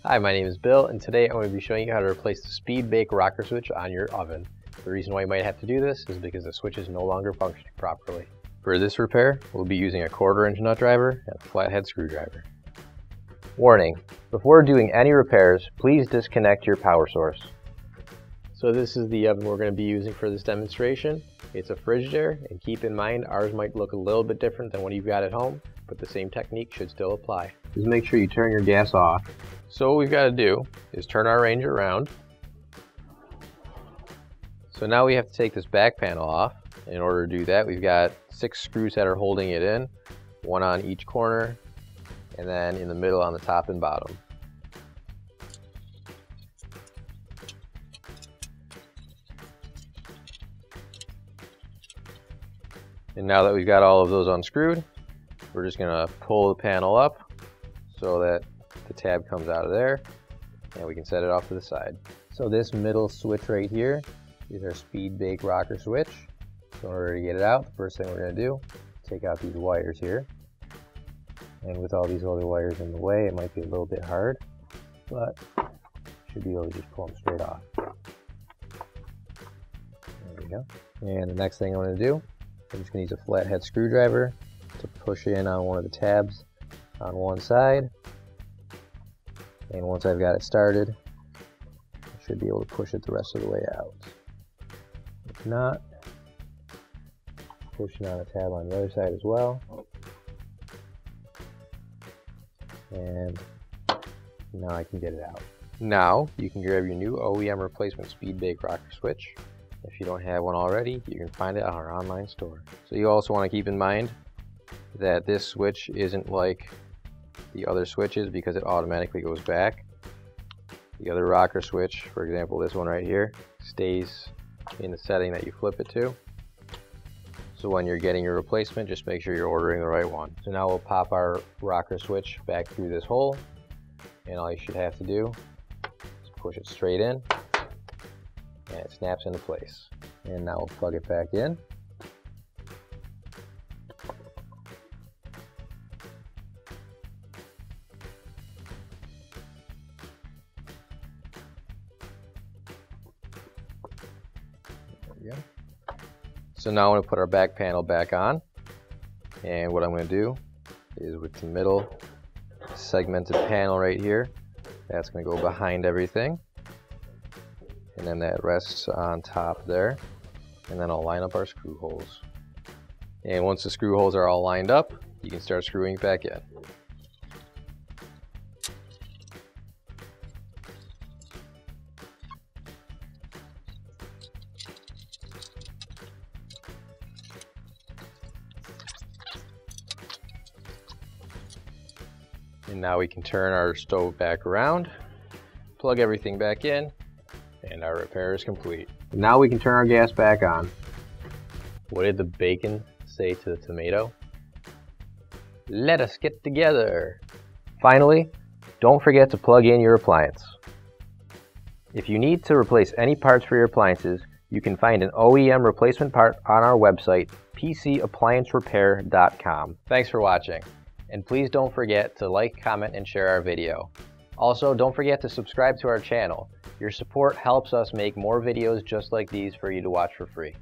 Hi, my name is Bill, and today I'm going to be showing you how to replace the speed bake rocker switch on your oven. The reason why you might have to do this is because the switch is no longer functioning properly. For this repair, we'll be using a 1/4 inch nut driver and a flathead screwdriver. Warning: before doing any repairs, please disconnect your power source. So this is the oven we're going to be using for this demonstration. It's a Frigidaire, and keep in mind ours might look a little bit different than what you've got at home, but the same technique should still apply. Just make sure you turn your gas off. So what we've got to do is turn our range around. So now we have to take this back panel off. In order to do that, we've got 6 screws that are holding it in, 1 on each corner, and then in the middle on the top and bottom. And now that we've got all of those unscrewed, we're just going to pull the panel up so that the tab comes out of there, and we can set it off to the side. So this middle switch right here is our speed bake rocker switch. So in order to get it out, the first thing we're going to do, take out these wires here. And with all these other wires in the way, it might be a little bit hard, but should be able to just pull them straight off. There we go. And the next thing I'm going to do, I'm just going to use a flathead screwdriver to push in on one of the tabs on one side. And once I've got it started, I should be able to push it the rest of the way out. If not, pushing on a tab on the other side as well. And now I can get it out. Now you can grab your new OEM replacement speed bake rocker switch. If you don't have one already, you can find it on our online store. So you also want to keep in mind that this switch isn't like the other switches because it automatically goes back. The other rocker switch, for example this one right here, stays in the setting that you flip it to. So when you're getting your replacement, just make sure you're ordering the right one. So now we'll pop our rocker switch back through this hole, and all you should have to do is push it straight in, and it snaps into place. And now we'll plug it back in. There we go. So now I'm going to put our back panel back on, and what I'm going to do is with the middle segmented panel right here, that's going to go behind everything, and then that rests on top there, and then I'll line up our screw holes. And once the screw holes are all lined up, you can start screwing back in. And now we can turn our stove back around, plug everything back in, and our repair is complete. Now we can turn our gas back on. What did the bacon say to the tomato? Let us get together. Finally, don't forget to plug in your appliance. If you need to replace any parts for your appliances, you can find an OEM replacement part on our website, PCApplianceRepair.com. Thanks for watching. And please don't forget to like, comment, and share our video. Also, don't forget to subscribe to our channel. Your support helps us make more videos just like these for you to watch for free.